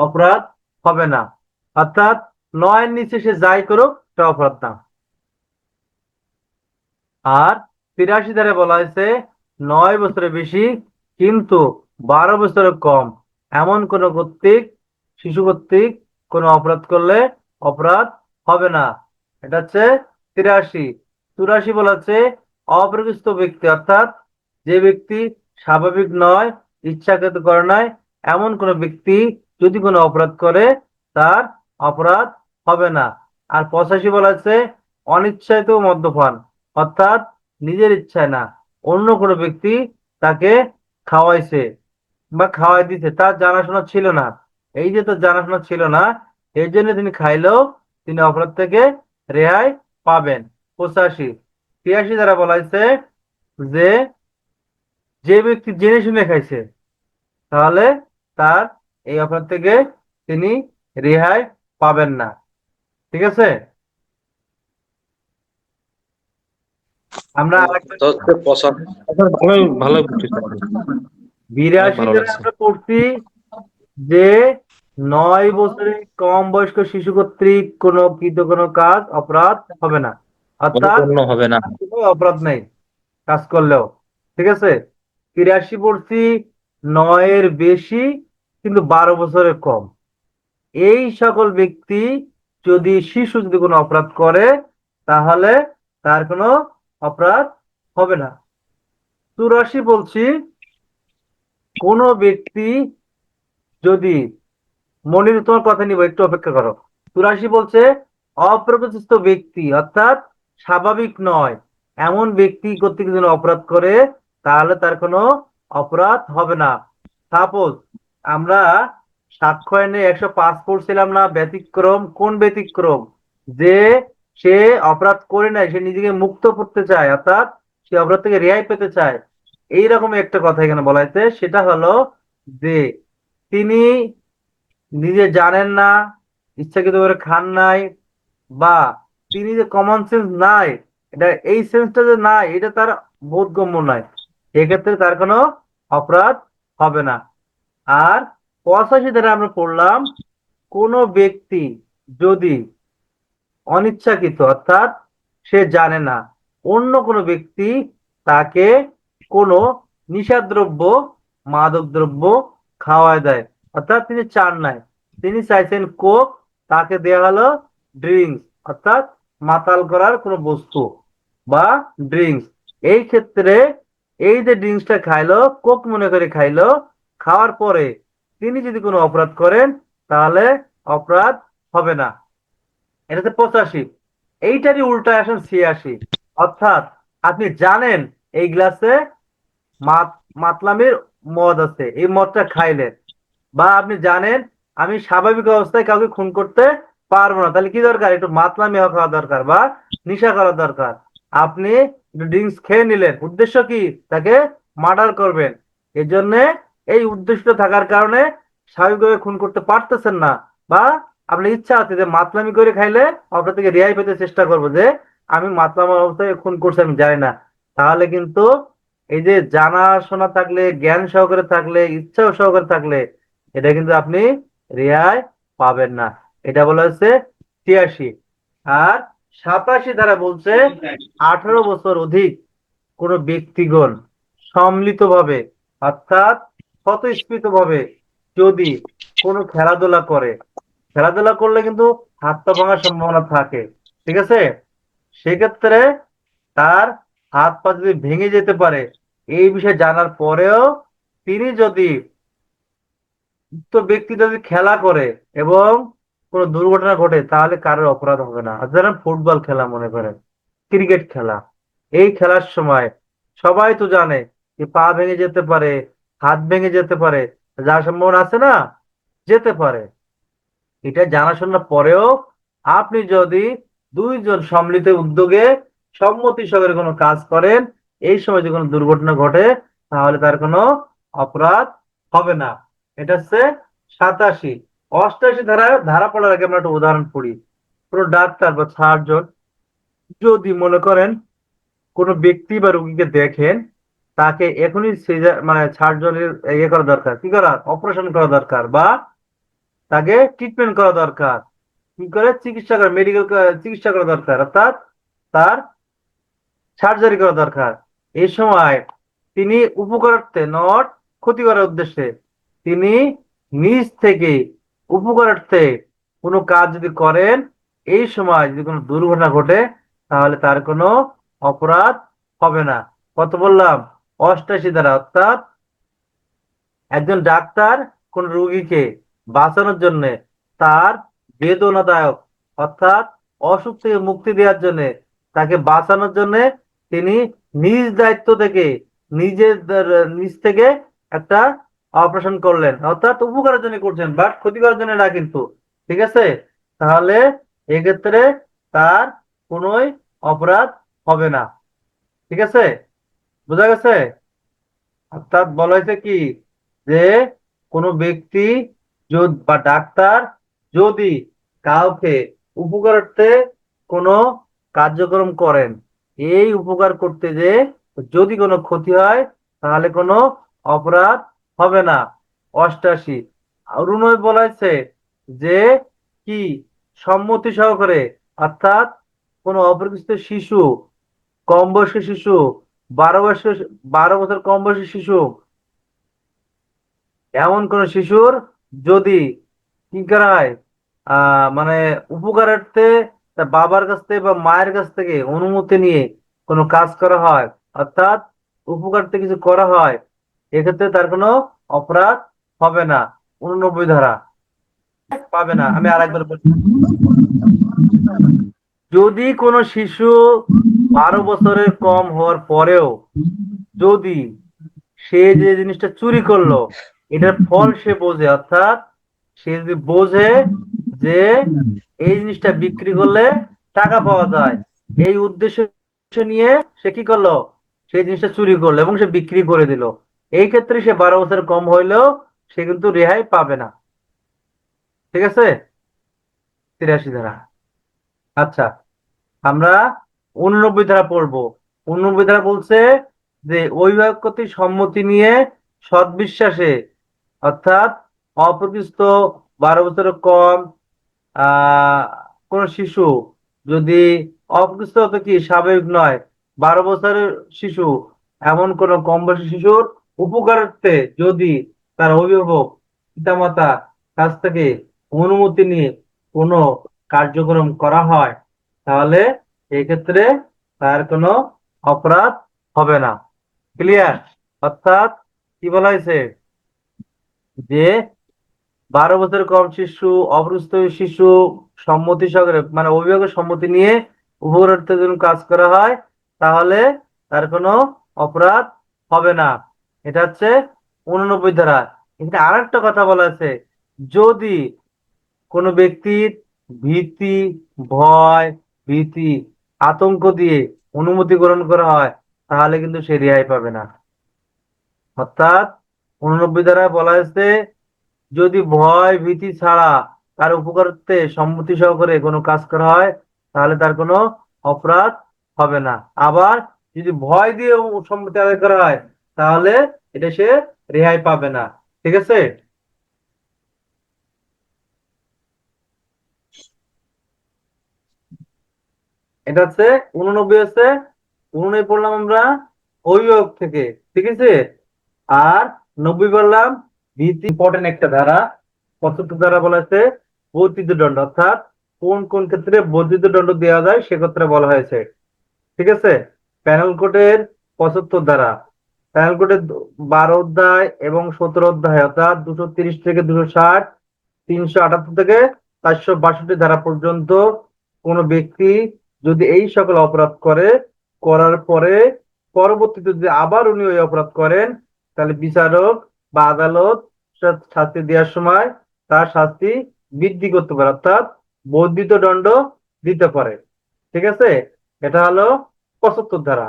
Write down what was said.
অপরাধ হবে না। অর্থাৎ 9-এর নিচে সে যাই করুক এটা অপরাধ না। আর 83 ধারে বলা হয়েছে 9 বছরের বেশি কিন্তু 12 বছরের কম এমন কোন কর্তৃক শিশু কর্তৃক কোন অপরাধ করলে অপরাধ হবে না। এটা হচ্ছে 83। 84 বলা হচ্ছে অপ্রকৃত ব্যক্তি অর্থাৎ যে ব্যক্তি স্বাভাবিক নয়, ইচ্ছাকৃত করে নয় এমন কোন ব্যক্তি যদি কোনো অপরাধ করে তার অপরাধ হবে না। আর 85 বলা হচ্ছে অনিচ্ছাকৃত মদ্যপান অর্থাৎ নিজের ইচ্ছায় না, অন্য কোনো ব্যক্তি তাকে খাওয়াইছে বা খাওয়াই দিছে, তার জানাশোনা ছিল না। এই যে তার জানাশোনা ছিল না এই জন্য তিনি খাইলেও তিনি অপরাধ থেকে রেহাই পাবেন। 85। 83 দ্বারা বলা হয়েছে যে যে ব্যক্তি জেনে শুনে খাইছে তাহলে তার এই অপরাধ থেকে তিনি রেহাই পাবেন না। ঠিক আছে, আমরা আরেকটা তো হচ্ছে ভালো ভালো বুঝছি আপনি। অনেক 82 ভালো দ্বারা লাগছে। আমরা পড়ছি যে 9 বছরের কম বয়স্ক শিশু কর্তৃক কোনো কাজ অপরাধ হবে না। অর্থাৎ অন্য হবে না। কোনো অপরাধ নেই কাজ করলেও। ঠিক আছে, 83 পড়ছি 9-এর বেশি কিন্তু 12 বছরের কম এই সকল ব্যক্তি যদি শিশু যদি কোনো অপরাধ করে তাহলে তার কোনো অপরাধ হবে না। 84 বলছি কোনো ব্যক্তি যদি, মনির তোমার কথা নিব একটু অপেক্ষা করো। 84 বলছে অপ্রকৃত ব্যক্তি অর্থাৎ স্বাভাবিক নয় এমন ব্যক্তি কর্তৃক যদি অপরাধ করে তাহলে তার কোনো অপরাধ হবে না। সাপোজ আমরা সাক্ষ্য আইনে 105 পড়ছিলাম না, ব্যতিক্রম কোন ব্যতিক্রম? যে সে অপরাধ করে নাই, সে নিজেকে মুক্ত করতে চায় অর্থাৎ সে অপরাধ থেকে রেহাই পেতে চায়। এইরকম একটা কথা এখানে বলা হয়েছে, সেটা হলো যে তিনি নিজে জানেন না, ইচ্ছাকৃত করে খান নাই, বা তিনি যে কমন সেন্স নাই, এটা এই সেন্সটা যে নাই এটা তার বোধগম্য নয়, এক্ষেত্রে তার কোনো অপরাধ হবে না। আর 85 ধারা আমরা পড়লাম কোনো ব্যক্তি যদি অনিচ্ছাকৃত অর্থাৎ সে জানে না অন্য কোনো ব্যক্তি তাকে কোনো নিশাদ্রব্য মাদক দ্রব্য খাওয়ায় দেয় অর্থাৎ তিনি চান নাই, তিনি চাইছেন কোক, তাকে দেওয়া হলো ড্রিঙ্কস অর্থাৎ মাতাল করার কোনো বস্তু বা ড্রিঙ্কস। এই ক্ষেত্রে এই যে ড্রিঙ্কসটা খাইলো, কোক মনে করে খাইলো, খাওয়ার পরে তিনি যদি কোনো অপরাধ করেন তাহলে অপরাধ হবে না। এটাতে 85। এইটারই উল্টা আসেন 86। অর্থাৎ আপনি জানেন এই গ্লাসে মাতলামির মদ আছে, এই মদটা খাইলেন, বা আপনি জানেন আমি স্বাভাবিক অবস্থায় কাউকে খুন করতে পারবো না, তাহলে কি দরকার? একটু মাতলামি খাওয়া দরকার বা নিশা করা দরকার। আপনি ড্রিঙ্কস খেয়ে নিলেন, উদ্দেশ্য কি? তাকে মার্ডার করবেন। এই জন্য এই উদ্দেশ্য থাকার কারণে স্বাভাবিকভাবে খুন করতে পারতেছেন না, বা আপনার ইচ্ছা আছে যে মাতলামি করে খাইলে আপনার থেকে রেহাই পেতে চেষ্টা করবো যে আমি মাতলামি অবস্থায় খুন করছি আমি জানি না, তাহলে কিন্তু এই যে জানাশোনা থাকলে, জ্ঞান সহকারে থাকলে, ইচ্ছা সহকারে থাকলে এটা কিন্তু আপনি রেহাই পাবেন না। এটা বলা হচ্ছে 86। আর 87 ধারা বলছে 18 বছর অধিক কোন ব্যক্তিগণ সম্মিলিতভাবে অর্থাৎ স্বতঃস্ফূর্ত ভাবে যদি কোনো খেলাধুলা করে, খেলাধুলা করলে কিন্তু হাত পা ভাঙার সম্ভাবনা থাকে। ঠিক আছে, সেক্ষেত্রে তার হাত পা যদি ভেঙে যেতে পারে এই বিষয়ে জানার পরেও তিনি যদি, উক্ত ব্যক্তি যদি খেলা করে এবং কোনো দুর্ঘটনা ঘটে তাহলে কারোর অপরাধ হবে না। আর যারা ফুটবল খেলা মনে করেন, ক্রিকেট খেলা, এই খেলার সময় সবাই তো জানে যে পা ভেঙে যেতে পারে, হাত ভেঙে যেতে পারে, যার সম্ভাবনা আছে না, যেতে পারে। এটা জানাশোনার পরেও আপনি যদি দুইজন সম্মিলিত উদ্যোগে সম্মতি সহকারে কোনো কাজ করেন, এই সময় যদি কোনো দুর্ঘটনা ঘটে তাহলে তার কোনো অপরাধ হবে না। এটা হচ্ছে 87। 88 ধারা পড়ার আগে আমরা একটা উদাহরণ পড়ি। কোনো ডাক্তার বা সার্জন যদি মনে করেন কোনো ব্যক্তি বা রোগীকে দেখেন তাকে এখনই সিজার মানে সার্জনের ইয়ে করা দরকার, কি করা, অপারেশন করা দরকার, বা তাকে ট্রিটমেন্ট করা দরকার, কি করে চিকিৎসা করা, মেডিকেল চিকিৎসা করা দরকার, অর্থাৎ তার সার্জারি করা দরকার। এই সময় তিনি উপকারার্থে নট ক্ষতি করার উদ্দেশ্যে তিনি নিজ থেকে উপকারার্থে কোনো কাজ যদি করেন, এই সময় যদি কোনো দুর্ঘটনা ঘটে, তাহলে তার কোনো অপরাধ হবে না। কত বললাম? 88 ধারা। অর্থাৎ একজন ডাক্তার কোন রোগীকে বাঁচানোর জন্য, তার বেদনাদায়ক অর্থাৎ অসুখ থেকে মুক্তি দেওয়ার জন্য, তাকে বাঁচানোর জন্য তিনি নিজ দায়িত্ব থেকে নিজের নিজ থেকে একটা অপারেশন করলেন, অর্থাৎ উপকারের জন্য করছেন, বাট ক্ষতি করার জন্য না কিন্তু। ঠিক আছে? তাহলে এক্ষেত্রে তার কোনোই অপরাধ হবে না। ঠিক আছে? বোঝা গেছে? অর্থাৎ বলা হয়েছে কি, যে কোনো ব্যক্তি বা ডাক্তার যদি কাউকে উপকারার্থে কোনো কার্যক্রম করেন, এই উপকার করতে যে যদি কোনো ক্ষতি হয়, তাহলে কোনো অপরাধ হবে না। 88 অরুণয় বলা হয়েছে যে কি, সম্মতি সহকারে, অর্থাৎ কোনো অপরিচিত শিশু, কম বয়স্ক শিশু, 12 বছর, 12 বছর কম বয়সী শিশু, এমন কোন শিশুর যদি কি করা হয়, মানে উপকারার্থে তার বাবার কাছ থেকে বা মায়ের কাছ থেকে অনুমতি নিয়ে কোনো কাজ করা হয়, অর্থাৎ উপকারার্থে কিছু করা হয়, এক্ষেত্রে তার কোনো অপরাধ হবে না। 89 ধারা পাবে না। আমি আরেকবার বলছি, যদি কোনো শিশু 12 বছরের কম হওয়ার পরেও যদি সে যে জিনিসটা চুরি করলো, এটার ফল সে বোঝে, অর্থাৎ সে যদি বোঝে যে এই জিনিসটা বিক্রি করলে টাকা পাওয়া যায়, এই উদ্দেশ্য নিয়ে সে কি করলো, সেই জিনিসটা চুরি করলো এবং সে বিক্রি করে দিল, এই ক্ষেত্রে সে 12 বছর কম হইলেও সে কিন্তু রেহাই পাবে না। ঠিক আছে? 83 ধারা। আচ্ছা, আমরা 89 ধারা পড়বো। 89 ধারা বলছে যে অভিভাবক কর্তৃক সম্মতি নিয়ে সৎবিশ্বাসে, অর্থাৎ অপরিচিত 12 বছরের কম কোন শিশু যদি, অপরিচিত তো কি স্বাভাবিক নয়, 12 বছরের শিশু, এমন কোন কম বয়সী শিশুর উপকারার্থে যদি তার অভিভাবক পিতামাতা কাছ থেকে অনুমতি নিয়ে কোনো কার্যক্রম করা হয়, তাহলে এক্ষেত্রে তার কোনো অপরাধ হবে না। ক্লিয়ার? অর্থাৎ কি বলা হয়েছে, যে 12 বছরের কম শিশু, অপরিচিত শিশু সম্মতি সহকারে, মানে অভিভাবকের সম্মতি নিয়ে উপকারার্থে যদি কাজ করা হয়, তাহলে তার কোনো অপরাধ হবে না। এটা হচ্ছে 89 ধারা। এখানে আর একটা কথা বলা আছে, যদি কোনো ব্যক্তির ভীতি, ভয়, ভীতি, আতঙ্ক দিয়ে অনুমতি গ্রহণ করা হয়, তাহলে কিন্তু সে রেহাই পাবে না। অর্থাৎ 89 ধারায় বলা হয়েছে, যদি ভয় ভীতি ছাড়া তার উপকারার্থে সম্মতি সহকারে কোনো কাজ করা হয়, তাহলে তার কোনো অপরাধ হবে না। আবার যদি ভয় দিয়ে সম্মতি আদায় করা হয়, তাহলে এটা সে রেহাই পাবে না। ঠিক আছে? এটা হচ্ছে 89 আছে। 89 পড়লাম আমরা অভিভাবক থেকে। ঠিক আছে? আর 90 বললাম ভীতি, ইম্পর্টেন্ট একটা ধারা। 75 ধারা বলা আছে বর্ধিত দণ্ড, অর্থাৎ কোন কোন ক্ষেত্রে বর্ধিত দণ্ড দেওয়া যায় সে ক্ষেত্রে বলা হয়েছে। ঠিক আছে? প্যানেল কোডের 75 ধারা, প্যানেল কোডের 12 অধ্যায় এবং 17 অধ্যায়, অর্থাৎ 230 থেকে 260, 378 থেকে 462 ধারা পর্যন্ত কোন ব্যক্তি যদি এই সকল অপরাধ করে, করার পরে পরবর্তীতে যদি আবার উনি ওই অপরাধ করেন, তাহলে বিচারক বা আদালত শাস্তি দেওয়ার সময় তার শাস্তি বৃদ্ধি করতে পারে, অর্থাৎ বর্ধিত দণ্ড দিতে পারে। ঠিক আছে? এটা হলো 75 ধারা।